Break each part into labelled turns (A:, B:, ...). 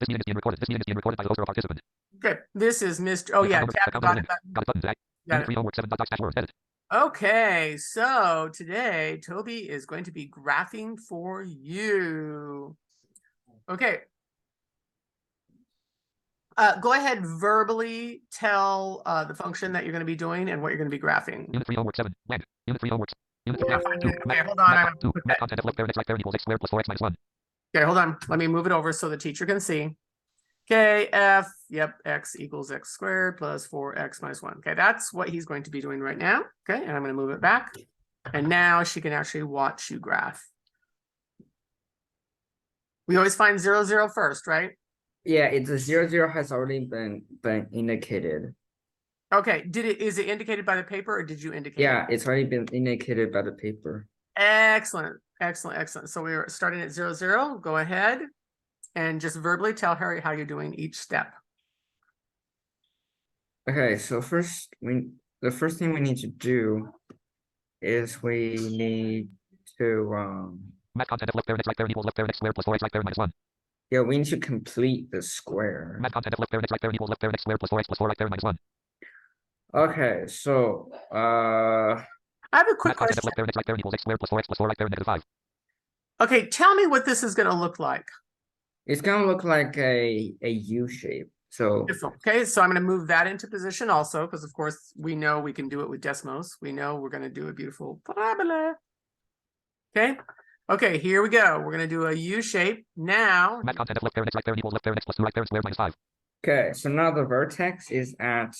A: This meeting is being recorded. This meeting is being recorded by the host or a participant.
B: Okay, this is Mr. Oh yeah, tap got it.
A: Got it button today.
B: Got
A: Unit 3 homework 7 dot word edit.
B: Okay, so today Toby is going to be graphing for you. Okay. Go ahead, verbally tell the function that you're going to be doing and what you're going to be graphing.
A: Unit 3 homework 7. Blank. Unit 3 homework. Unit 3
B: Okay, hold on. I'm
A: gonna put content of left parent x right parent equals x squared plus 4x minus 1.
B: Okay, hold on. Let me move it over so the teacher can see. Okay, F, yep, x equals x squared plus 4x minus 1. Okay, that's what he's going to be doing right now. Okay, and I'm going to move it back. And now she can actually watch you graph. We always find 0, 0 first, right?
C: Yeah, it's a 0, 0 has already been indicated.
B: Okay, is it indicated by the paper or did you indicate
C: Yeah,
B: it?
C: it's already been indicated by the paper.
B: Excellent, excellent, excellent. So we're starting at 0, 0. Go ahead and just verbally tell her how you're doing each step.
C: Okay, so the first thing we need to do is we need to
A: Math content of left parent x right parent equals left parent x squared plus 4x right parent minus 1.
C: yeah, we need to complete the square.
A: Math content of left parent x right parent equals left parent x squared plus 4x plus 4 right parent minus 1.
C: Okay, so
B: I have a quick
A: Math content
B: question.
A: of left parent x right parent equals x squared plus 4x plus 4 right parent negative 5.
B: Okay, tell me what this is going to look like.
C: it's gonna look like a U shape. So
B: Okay, so I'm going to move that into position also, because of course we know we can do it with Desmos. We know we're going to do a beautiful parabola. Okay. Okay, here we go. We're going to do a U shape now.
A: Math content of left parent x right parent equals left parent x plus 2 right parent squared minus 5.
C: okay, so now the vertex is at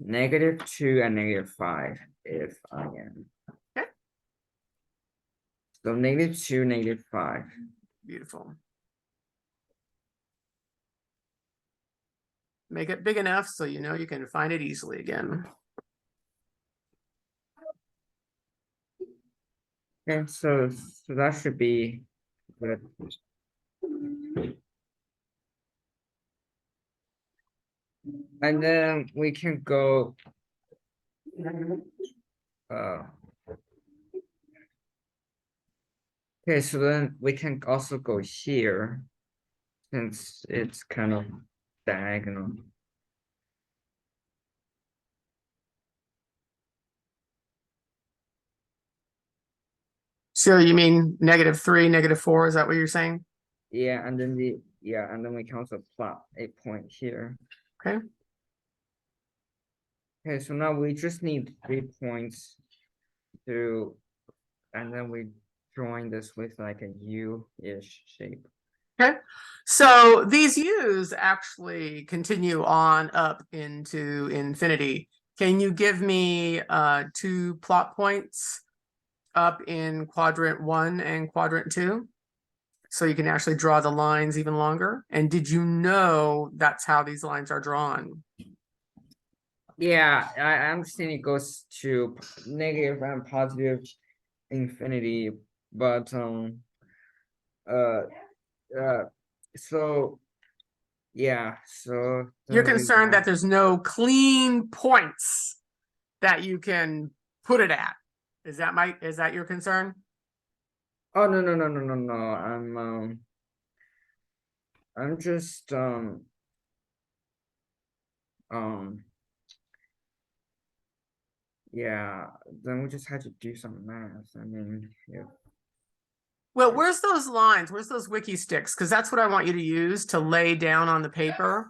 C: -2 and -5 if I am.
B: Okay.
C: So -2, -5.
B: Beautiful. Make it big enough so you know you can find it easily again.
C: Okay, so that should be good. And then we can go okay, so then we can also go here since it's kind of diagonal.
B: So you mean -3, -4? Is that what you're saying?
C: Yeah, and then we can also plot a point here.
B: Okay.
C: Okay, so now we just need 3 points and then we join this with like a U-ish shape.
B: Okay, so these U's actually continue on up into infinity. Can you give me 2 plot points up in quadrant 1 and quadrant 2? So you can actually draw the lines even longer. And did you know that's how these lines are drawn?
C: Yeah, I understand it goes to negative and positive infinity, but so yeah, so
B: You're concerned that there's no clean points that you can put it at. Is that your concern?
C: oh no, I'm just yeah, then we just had to do some math. I mean, yeah.
B: Well, where's those lines? Where's those wiki sticks? Because that's what I want you to use to lay down on the paper.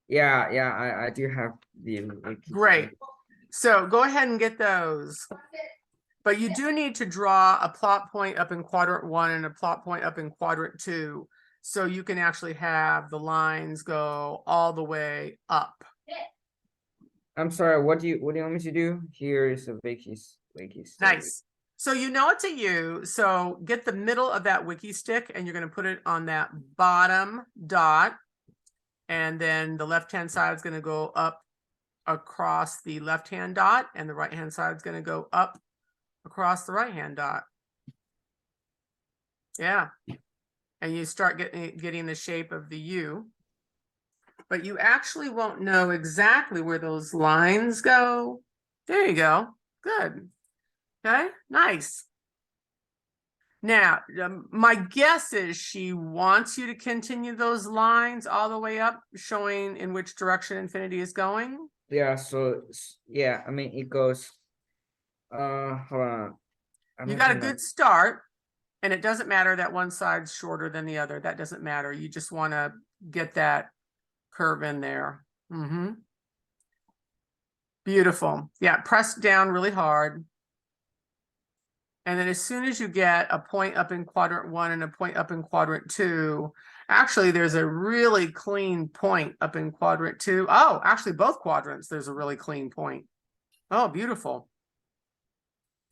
C: Yeah, I do have the
B: Great. So go ahead and get those. But you do need to draw a plot point up in quadrant 1 and a plot point up in quadrant 2. So you can actually have the lines go all the way up.
C: I'm sorry, what do you want me to do? Here is a wiki stick.
B: Nice. So you know it's a U. So get the middle of that wiki stick and you're going to put it on that bottom dot. And then the left-hand side is going to go up across the left-hand dot, and the right-hand side is going to go up across the right-hand dot. Yeah. And you start getting the shape of the U. But you actually won't know exactly where those lines go. There you go. Good. Okay, nice. Now, my guess is she wants you to continue those lines all the way up, showing in which direction infinity is going.
C: Yeah, so yeah, I mean it goes hold on. I
B: You
C: don't
B: got a
C: think
B: good
C: that-
B: start, and it doesn't matter that one side's shorter than the other. That doesn't matter. You just want to get that curve in there. Mm-hmm. Beautiful. Yeah, press down really hard. And then as soon as you get a point up in quadrant 1 and a point up in quadrant 2, actually there's a really clean point up in quadrant 2. Oh, actually both quadrants, there's a really clean point. Oh, beautiful.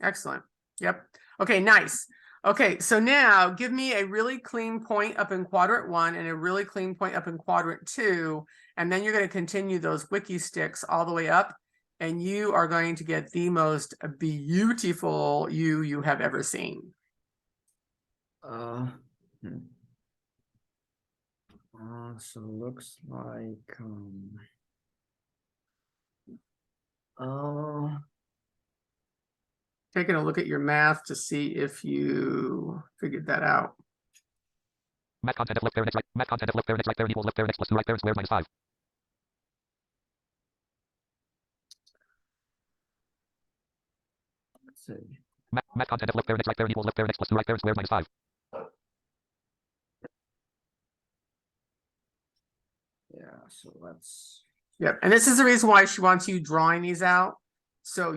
B: Excellent. Yep. Okay, nice. Okay, so now give me a really clean point up in quadrant 1 and a really clean point up in quadrant 2. And then you're going to continue those wiki sticks all the way up. And you are going to get the most beautiful you have ever seen.
C: hmm. So looks like oh
B: Taking a look at your math to see if you figured that out.
A: Math content of left parent x right. Math content of left parent x right parent equals left parent x plus 2 right parent squared minus 5.
C: let's see.
A: Math content of left parent x right parent equals left parent x plus 2 right parent squared minus 5.
C: Yeah, so let's
B: Yep. And this is the reason why she wants you drawing these out. So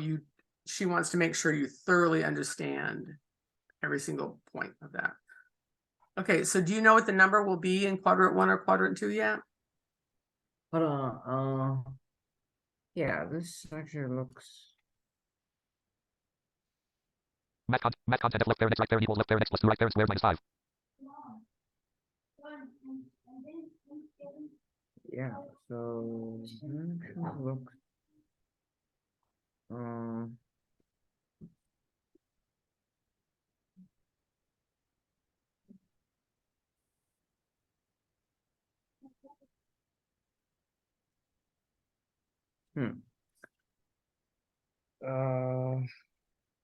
B: she wants to make sure you thoroughly understand every single point of that. Okay, so do you know what the number will be in quadrant 1 or quadrant 2 yet?
C: hold on. Yeah, this actually looks
A: Math content of left parent x right parent equals left parent x plus 2 right parent squared minus 5.
C: yeah, so actually looks hmm.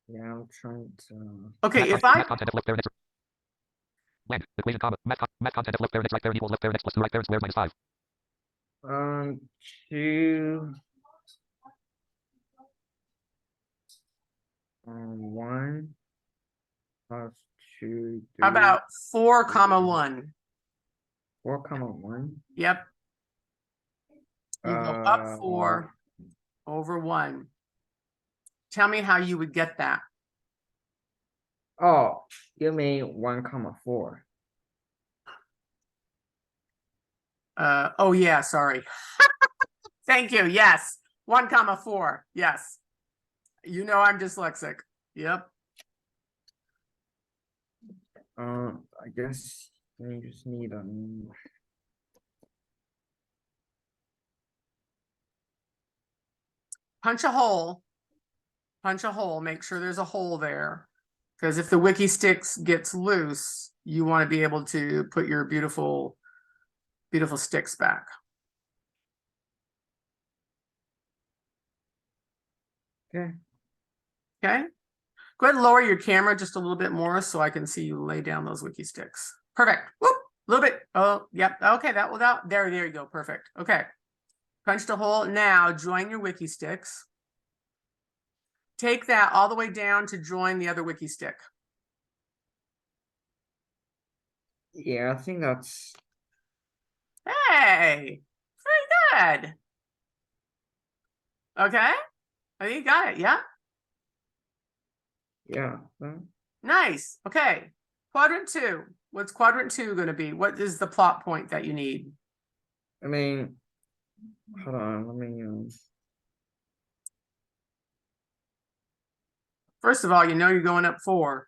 C: Yeah, I'm trying to
B: Okay, if I
A: Math content of left parent x blank equation comma math content of left parent x right parent equals left parent x plus 2 right parent squared minus 5.
C: two 1 plus 2
B: how
C: 3
B: about 4 comma 1?
C: 4,1.
B: Yep. You go up 4 over 1. Tell me how you would get that.
C: Oh, you mean 1,4.
B: Oh yeah, sorry. Thank you. Yes. 1 comma 4. Yes. You know I'm dyslexic. Yep.
C: I guess we just need
B: Punch a hole. Punch a hole. Make sure there's a hole there. Because if the wiki sticks gets loose, you want to be able to put your beautiful, beautiful sticks back.
C: okay.
B: Okay. Go ahead and lower your camera just a little bit more so I can see you lay down those wiki sticks. Perfect. Whoop. A little bit. Oh, yep. Okay. There you go. Perfect. Okay. Punched a hole. Now join your wiki sticks. Take that all the way down to join the other wiki stick.
C: Yeah, I think that's
B: Hey, very good. Okay. I think you got it. Yeah.
C: yeah.
B: Nice. Okay. Quadrant 2. What's quadrant 2 going to be? What is the plot point that you need?
C: I mean, hold on, let me
B: First of all, you know you're going up 4.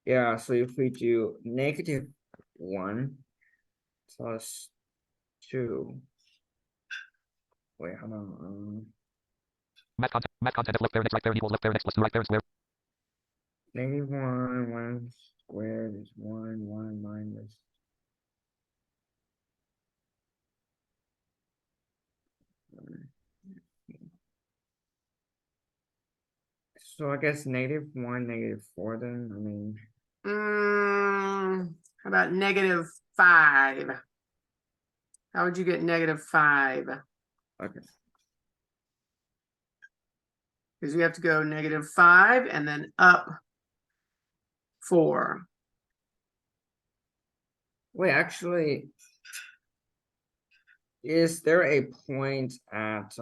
C: yeah, so if we do -1 plus 2. Wait, hold on.
A: Math content of left parent x right parent equals left parent x plus 2 right parent squared.
C: -1 1 squared is 1 minus So I guess -1, -4 then, I mean,
B: How about -5? How would you get -5?
C: okay.
B: Because we have to go -5 and then up 4.
C: Wait, actually, is there a point at,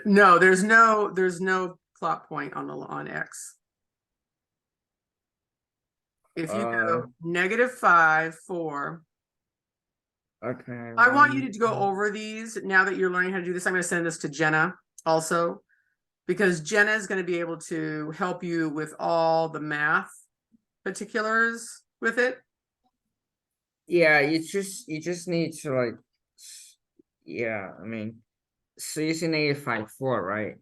B: No, there's no plot point on X. If you go -5, 4.
C: okay.
B: I want you to go over these now that you're learning how to do this. I'm going to send this to Jenna also, because Jenna is going to be able to help you with all the math particulars with it.
C: Yeah, you just need to like, yeah, I mean, so you see -4, right?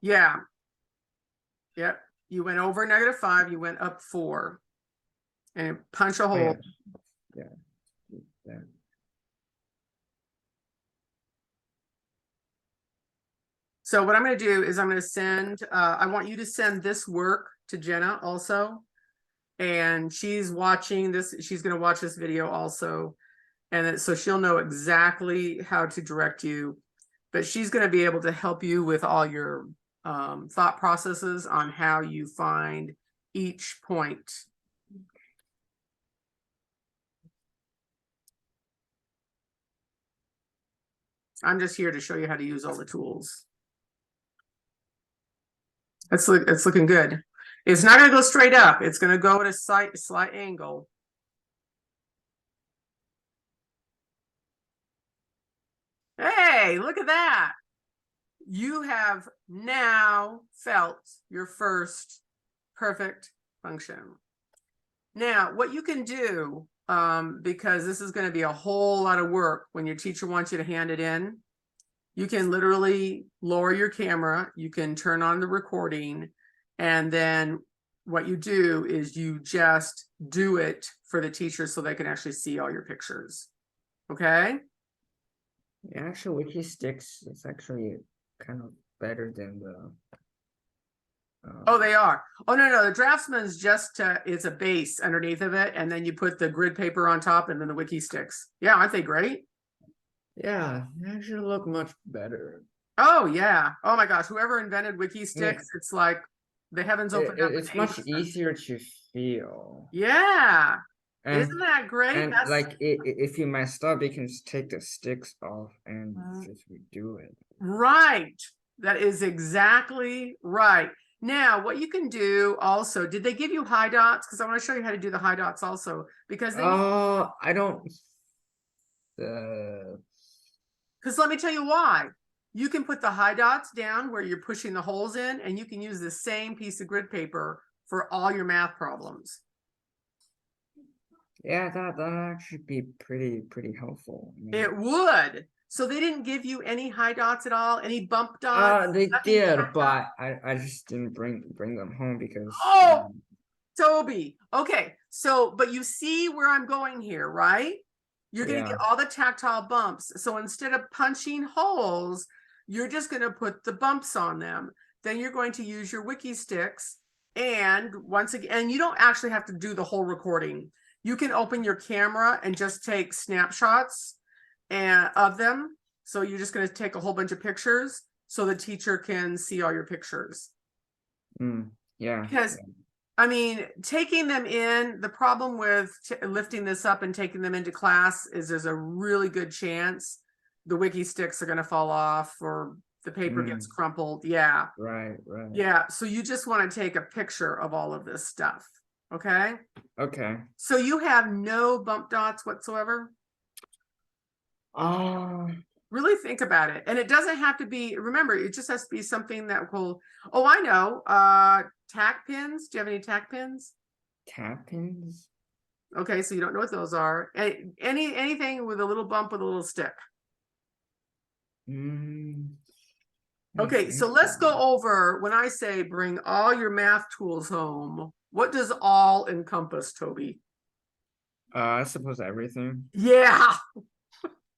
B: Yeah. Yep. You went over -5, you went up 4. And punch a
C: Oh,
B: hole.
C: yeah. Yeah.
B: So what I'm going to do is I'm going to send, I want you to send this work to Jenna also. And she's watching this, she's going to watch this video also. And so she'll know exactly how to direct you. But she's going to be able to help you with all your thought processes on how you find each point. I'm just here to show you how to use all the tools. It's looking good. It's not going to go straight up. It's going to go at a slight angle. Hey, look at that. You have now felt your first perfect function. Now, what you can do, because this is going to be a whole lot of work when your teacher wants you to hand it in, you can literally lower your camera, you can turn on the recording, and then what you do is you just do it for the teacher so they can actually see all your pictures. Okay?
C: Yeah, actually, Wiki Sticks is actually kind of better than the.
B: Oh, they are. Oh, no, the Draftsman's just, it's a base underneath of it, and then you put the grid paper on top and then the Wiki Sticks. Yeah, aren't they great?
C: Yeah, they actually look much better.
B: Oh, yeah. Oh, my gosh. Whoever invented Wiki Sticks, it's like the heavens opened up.
C: It's much easier to feel.
B: Yeah.
C: And,
B: Isn't that great?
C: and like if you messed up, you can just take the sticks off and just redo it.
B: Right. That is exactly right. Now, what you can do also, did they give you high dots? Because I want to show you how to do the high dots also. Because then
C: I don't.
B: because let me tell you why. You can put the high dots down where you're pushing the holes in, and you can use the same piece of grid paper for all your math problems.
C: Yeah, that actually be pretty helpful.
B: It would. So they didn't give you any high dots at all, any bump dots?
C: They
B: nothing
C: did,
B: tacked
C: but
B: on?
C: I just didn't bring them home because.
B: Oh, Toby. Okay, so but you see where I'm going here, right? You're going to get all the tactile bumps. So instead of punching holes, you're just going to put the bumps on them. Then you're going to use your Wiki Sticks. And once again, you don't actually have to do the whole recording. You can open your camera and just take snapshots of them. So you're just going to take a whole bunch of pictures so the teacher can see all your pictures.
C: Yeah.
B: Because I mean, taking them in, the problem with lifting this up and taking them into class is there's a really good chance the Wiki Sticks are going to fall off or the paper gets crumpled. Yeah.
C: Right.
B: Yeah. So you just want to take a picture of all of this stuff. Okay.
C: Okay.
B: So you have no bump dots whatsoever? Really think about it. And it doesn't have to be, remember, it just has to be something that will, oh, I know. Tack pins. Do you have any tack pins?
C: Tack pins?
B: Okay, so you don't know what those are. Anything with a little bump with a little stick. Okay, so let's go over when I say bring all your math tools home. What does all encompass, Toby?
C: I suppose everything.
B: Yeah.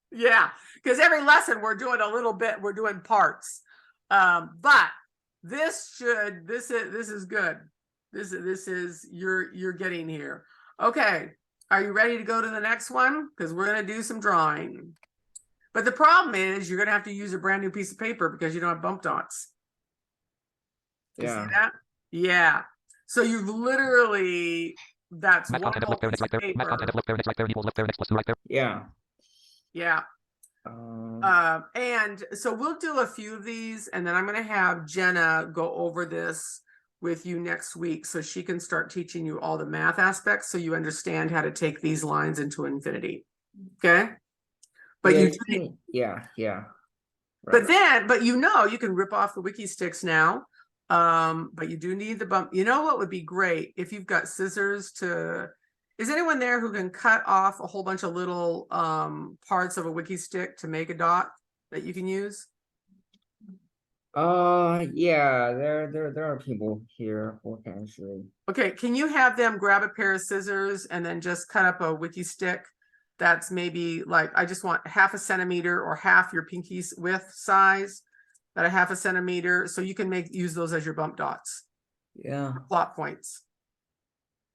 B: Yeah, because every lesson we're doing a little bit, we're doing parts. But this is good. This is you're getting here. Okay, are you ready to go to the next one? Because we're gonna do some drawing. But the problem is you're gonna have to use a brand new piece of paper because you don't have bump dots. You see
C: Yeah.
B: that? Yeah. So you've literally that's
A: Math
B: one
A: content of
B: whole
A: left there,
B: piece
A: next
B: of
A: right there. Math content
B: paper.
A: of left there, next right there, equals left there, next plus 2 right there.
C: Yeah.
B: Yeah.
C: Um,
B: And so we'll do a few of these, and then I'm going to have Jenna go over this with you next week so she can start teaching you all the math aspects so you understand how to take these lines into infinity. Okay? But
C: yeah,
B: you
C: it's
B: do,
C: kinda- yeah.
B: but
C: Right.
B: then, but you can rip off the wiki sticks now. But you do need the bump. You know what would be great if you've got scissors to. Is anyone there who can cut off a whole bunch of little parts of a wiki stick to make a dot that you can use?
C: Yeah, there are people here who can actually.
B: Okay, can you have them grab a pair of scissors and then just cut up a wiki stick that's maybe like, I just want half a centimeter or half your pinky's width size, that a half a centimeter, so you can use those as your bump dots,
C: Yeah,
B: plot points.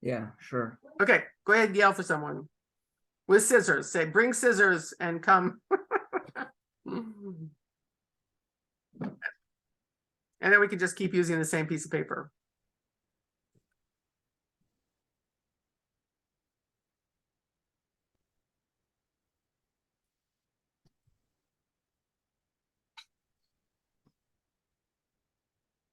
C: yeah, sure.
B: Okay, go ahead and yell for someone with scissors. Say, bring scissors and come. And then we can just keep using the same piece of paper.